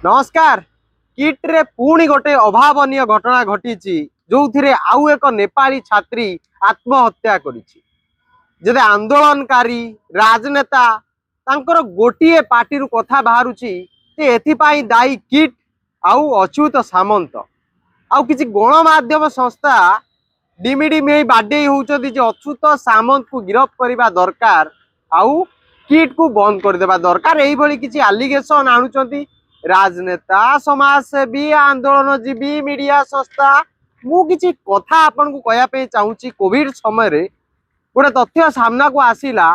नमस्कार। किट रे पुणी गोटे अभावन घटना घटी जो आउ एक नेपाली छात्री आत्महत्या करिछि। जदि आंदोलनकारी राजनेता तांकर गोटे पार्टी कथा बाहरुछि जे एथिपाई दायी किट आउ अच्युत सामंत आउ किछि गणमाध्यम संस्था डिमिडिमि बाडे होउछथि जे अच्युत सामंत को गिरफ करबा दरकार आउ किट को बंद कर देबा दरकार एही भली किछि एलिगेशन आनुचंती राजनेता समाजसेवी आंदोलनजीवी मीडिया संस्था। मु किछि कथा आपन को कहया पे चाहूची कोविड समय रे गोटे तथ्य सामना को आसीला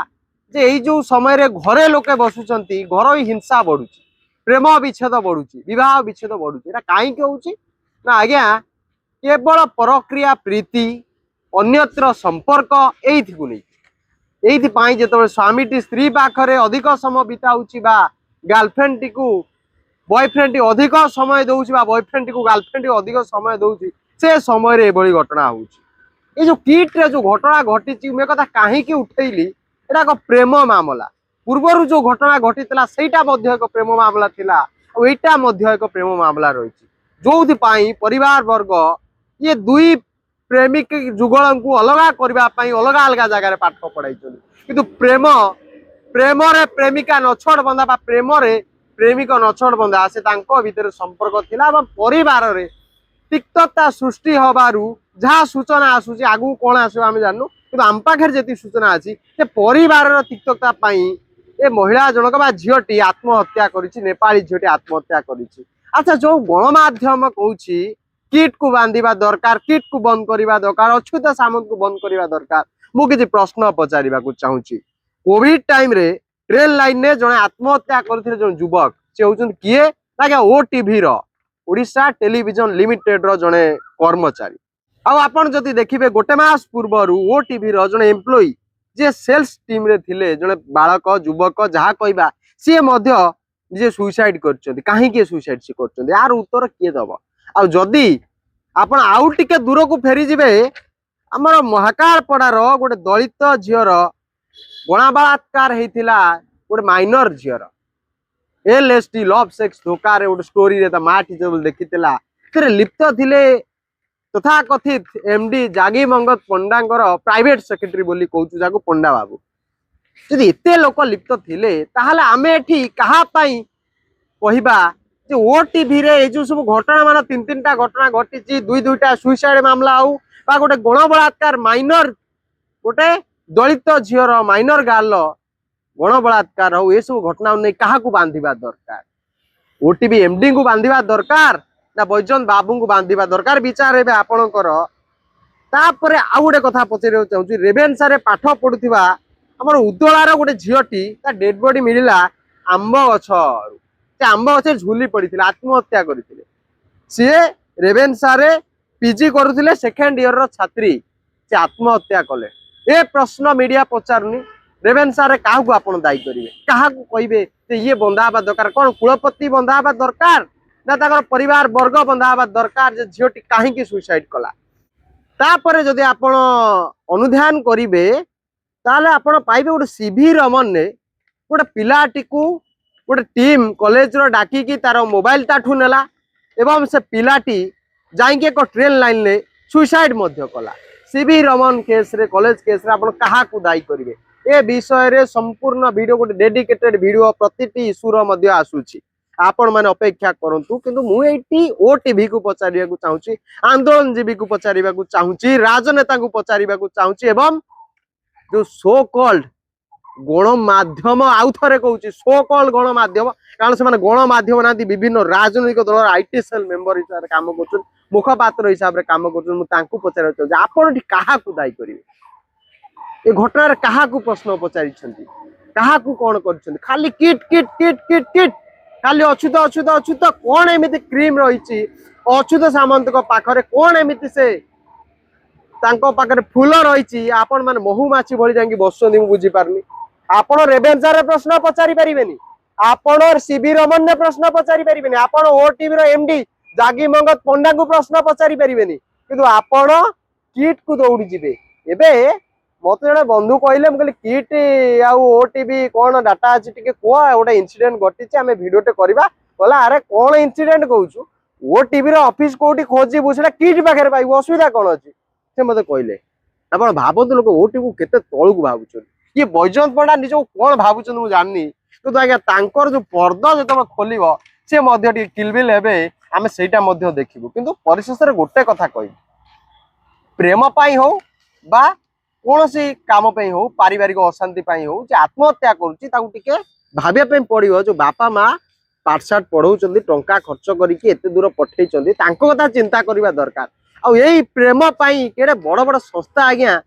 जे एई जो समय रे घरे लोके बसुचंती घर हिंसा बढ़ुची प्रेम विच्छेद बढ़ुची विवाह विच्छेद बढ़ुची एटा काई के होउची ना आज्ञा केवल परक्रिया प्रीति अन्यत्र संपर्क एइथि को नै एइथि पाई जेतबे स्वामीटी स्त्री पाखरे अधिक समय बिताउची बा गर्लफ्रेंड टी को बॉयफ्रेंड टी अधिक समय दउची बा बॉयफ्रेंड टी को गर्लफ्रेंड टी अधिक समय दउची से समय रे एबळी घटना होउची। ए जो किट रे जो घटना घटी मैं कथा कहीं उठेली एटा एक प्रेम मामला पूर्वर जो घटना घटी सेटा मध्य एक प्रेम मामला थिला और एटा मध्य एक प्रेम मामला रही जो परिवार वर्ग ये दुई प्रेमिक जुगल को अलग करने अलग अलग जगह पाठ पढ़ाई किंतु प्रेम प्रेम रे प्रेमिका नछड़ बंधा प्रेम रे प्रेमिक नछड़ बंधा से भीतर संपर्क थिला परिवार रे तिक्तता सृष्टि हबारु जहाँ सूचना आसूची आगु कौन आसो आम जानू कि आम पाखे जी सूचना अच्छी परिवार तिक्तता ए महिला जनक बा झीटी आत्महत्या करिछि नेपाली झीटी आत्महत्या करिछि। अच्छा जो गणमाध्यम कहूछि किट को बांधिबा दरकार किट को बंद करबा दरकार अच्युत सामंत को बंद करबा दरकार मु किछि प्रश्न पचारिबा को चाहूछि। कोविड टाइम रे ट्रेन लाइन ने जने आत्महत्या करथिले जने युवक से होउछन किए ना ओटीवी रो ओडिशा टेलीविजन लिमिटेड रो जने कर्मचारी आपण जदि देखिबे गोटे मास पूर्वर ओटीवी रो जने एम्प्लॉई जे सेल्स टीम रे थिले जने बालक युवक जहा कहबा सी मध्य जे सुसाइड करछथि काहे के सुसाइड से करछथि यार उत्तर किए दबो। आ जदि आपण आउ टिके दूर को फेरी जिबे हमर महाकाल पड़ार गोटे दलित झीर गणा बलात्कार हेतिला गोटे माइनर झीर एलएसटी लव सेक्स धोखा रे गोटे स्टोरी रे ता माटी जब देखितिला से लिप्त थिले तथा कथित एमडी जागी मंगत पंडांकर प्राइवेट सेक्रेटरी बोली कहूछु जाको पंडा बाबू जदि एते लोक लिप्त थिले ताहाले आमे एठी कहा पई कहिबा जे ओटीवी रे ए जो सब घटना मान तीन तीनटा घटना घटिची दुई दुईटा सुसाइड मामला आउ बा गोटे गण बलात्कार माइनर गोटे दलित झीर माइनर गार्ल गण बलात्कार हो ये सब घटना नहीं क्या बांधिबा दरकार ओटीवी एमडी को बांधिबा दरकार ना बैजंत बाबू को बांधिबा दरकार विचार हे आपणकर। तापर आउ गोटे कथा पचार चाहूँ रेभेन्सा रे पाठ पढ़ुवा आम उदलार गोटे झीटी डेड बॉडी मिलला आंब गछ आंब गछ झुली पड़ी आत्महत्या करते सी रेभेन्सा रे पीजी करुले सेकेंड इयर छात्री से आत्महत्या कले ए प्रश्न मीडिया पचारुनी रेभेन्सा रे काहू को आपण दायी करेंगे क्या कहे ये बंधा दरकार कौन कुलपति बंधा दरकार ना ताकर परिवार वर्ग बंधा दरकार जे झीटी कहीं सुसाइड कला। तापर जदि आपण अनुध्यान करेंगे ताले आपण पाइबे गोटे सीवी रमन ने गोटे पिलाटी को गोटे टीम कॉलेज रो डाकी तार मोबाइल ताठू नेला एवं से पिलाटी जाइके एक ट्रेन लाइन ने सुसाइड मध्य कला। सीवी रमन केस रे कॉलेज केस रे आपण कहा को दायी करेंगे ए विषय रे संपूर्ण वीडियो गोटे डेडिकेटेड वीडियो प्रतिटी इश्यूर मध्य आसुची आपण माने अपेक्षा करंतु किंतु मु एटी ओटीवी को पचारिया को चाहूची आंदोलनजीवी को पचारिया को चाहूची राजनेता को पचारिया को चाहूची एवं जो सो कॉल्ड गणमाध्यम आउ थे कहूँ सो कॉल्ड गणमाध्यम कारण से गणमाध्यम ना विभिन्न राजनैतिक दल आईटी सेल मेंबर हिसाब से काम कर मुखपात्र हिसाब से काम कर पचार चाहिए आपण क्या दायी करेंगे ये घटना क्या प्रश्न पचारि क्या कौन कर खाली kit kit kit kit kit खाली अच्युत अच्युत अच्युत कौन एमती क्रीम रही अच्युत सामंत पाखरे कौन एमती से पाखरे फूल रही आपण मैंने महुमाछी भली जाकि बसुँच बुझी पारनी आपण रेभेन्सा रे प्रश्न पचारि पारिबेनी आपण सीवी रमन ने प्रश्न पचारि पारिबेनी आपण ओटीवी रो एमडी जागी मंगत पंडा को प्रश्न पचारि पारिबेनी किंतु आपण किट को दौड़ी जिबे। एबे मत जड़े बंधु कहले मुझे किट आउ ओटीवी कौन डाटा अच्छी टे कह गोटे इनसीडेंट घटी आम भिडियोटे करवा कहला अरे कौन इनसीडेंट कहूँ ओ टीवी ऑफिस कोठी खोजिबू से किट पाखे पाइबू असुविधा कौन अच्छी से मत कहले आप भावतु लोक ओटी को केते तलू भावुन ये बैजयंत पंडा निज कौन भावुन मुझे जाननी किंतु आज्ञा तांकर जो पर्दा जो खोल सी किलबिल हे आम से देखू किंतु परिशेष गोटे कथा कह प्रेम पाई हो बा कौन सी काम हो पारिवारिक अशांति हो आत्महत्या करुच्चे भाविया पड़ो जो बापा माँ पाठशाठ पढ़ाऊँ टंका खर्च करके दूर पठे कथा चिंता करने दरकार आई प्रेम पाई केड़े बड़ बड़ संस्था आज्ञा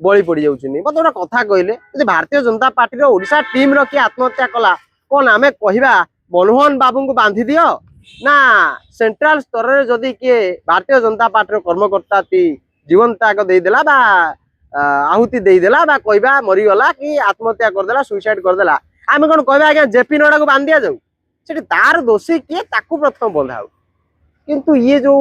बलि पड़ जाऊँ मत गोटे कथा कहले भारतीय जनता पार्टी ओडिशा टीम रखी आत्महत्या कला कौन आम कह मनमोहन बाबू को बांधी दियो ना सेंट्रल स्तर में जदि किए भारतीय जनता पार्टी कर्मकर्ता जीवन त्याग देदेला बा आहुति देदेला बा कहवा मरीगला कि आत्महत्या करदेला सुइसाइड करदेला आम कौन कह आज्ञा जेपी नड्डा को बांध दिया जाऊ से तार दोषी किए ताकू प्रथम बंधा हो किंतु ये जो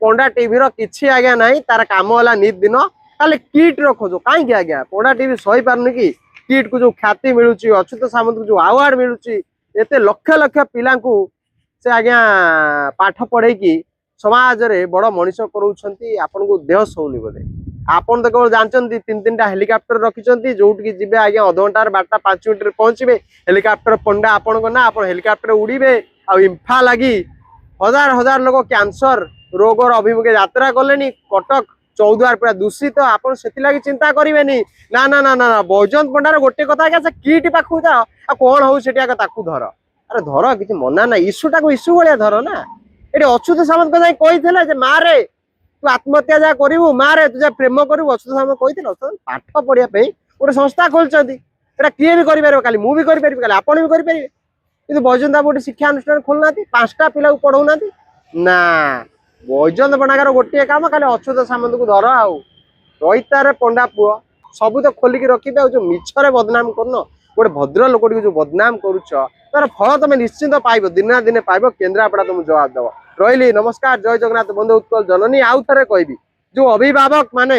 पंडा टीवी किसी आज्ञा ना तार कम है नित दिन ताले किट खोज कहीं आज्ञा पंडा टीवी सही पारनी कि किट को जो ख्याति मिलूँ अच्युत सामंत को जो अवार्ड मिलूँ एत लक्ष लक्ष पिला से आज्ञा पाठ पढ़े समाज रे बड़ मनीष करोउछंती आपन को देह सौनी बोले आपन तो केवल जानचंती तीन तीन हेलिकॉप्टर रखिचंती जोटिकी जिबे आज्ञा अध घंटार बारटा 5 मिनिट रे पहुंचबे हेलिकॉप्टर पंडा आपन को ना आपन हेलिकॉप्टर उड़ीबे आ इम्फा लगी हजार हजार लोग कैंसर रोगर अभिमुखे यात्रा कले कटक चौद्वार पूरा दूषित आपन सेति लगी चिंता करेनि ना ना ना ना बैजयंत पंडार गोटे कथा क्या किट पाखु जाओ आ कौन हो सेठी ताकू धर अरे धर किसी मना ना इश्यूटा को इश्यू भाया धर ना ये अच्युत सामंत कहीं कही मारे तू आत्महत्या जहाँ करू मारे तू जहाँ प्रेम करू अच्युत सामंत कही पाठ पढ़ाई गोटे संस्था खोलते किए भी करें खाली मुझे करें आपड़ भी करेंगे कि बैजयंत बाबू गोटे शिक्षा अनुष्ठान खोलना 5टा पिला पढ़ाऊना ना बैजयंत पंडाकार गोटे कम खाली अच्युत सामंत को धर आउ रईतार पंडा पुओ सब तो खोलिकी रखिए जो मिछरे बदनाम करन गोटे भद्र लोक जो बदनाम करुच तार फल तुम निश्चिंत पाइब दिन ना दिन पाइब केन्द्रापड़ा तुम जवाब दब रही नमस्कार जय जगन्नाथ बंधु उत्कल जननी आउ थे कहबी जो अभिभावक माने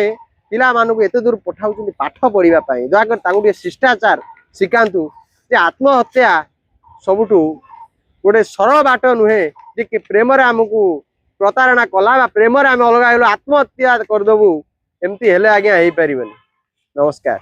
पिला मानक एत दूर पठाऊँ पाठ पढ़ाई दयाकर शिष्टाचार शिखातु आत्महत्या सबुठू गोटे सरल बाट नुहे जे प्रेम आमको प्रतारणा कला प्रेम आम अलग आत्महत्या करदेबू एमती हेले आज्ञा हो पारे नमस्कार।